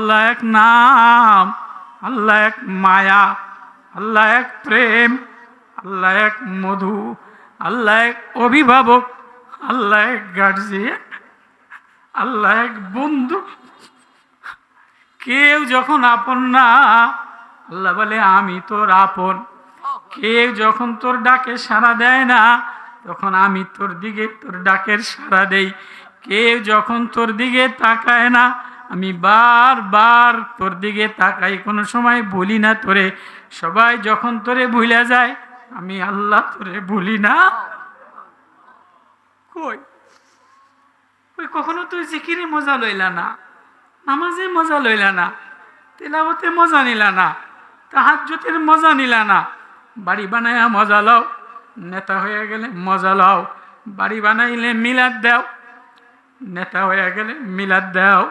আল্লাহ এক নাম, আল্লাহ এক মায়া, আল্লাহ এক প্রেম, আল্লাহ এক মধু, আল্লাহ এক অভিভাবক, আল্লাহ এক গার্জিয়ান, আল্লাহ এক বন্ধু। কেউ যখন আপন না, আল্লাহ বলে আমি তোর আপন। কেউ যখন তোর ডাকে সাড়া দেয় না, তখন আমি তোর দিকে তোর ডাকের সাড়া দেই। কেউ যখন তোর দিকে তাকায় না, আমি বারবার তোর দিকে তাকাই, কোনো সময় ভুলি না তোরে। সবাই যখন তোরে ভুলে যায়, আমি আল্লাহ তোরে ভুলি না। কই ওই কখনো তুই জিকিরে মজা লইলা না, নামাজে মজা লইলা না, তেলাওয়াতে মজা নিলা না, তাহাজ্জুদের মজা নিলা না। বাড়ি বানায়া মজা লও, নেতা হয়ে গেলে মজা লও। বাড়ি বানাইলে মিলাদ দাও, নেতা হয়ে গেলে মিলাদ দাও।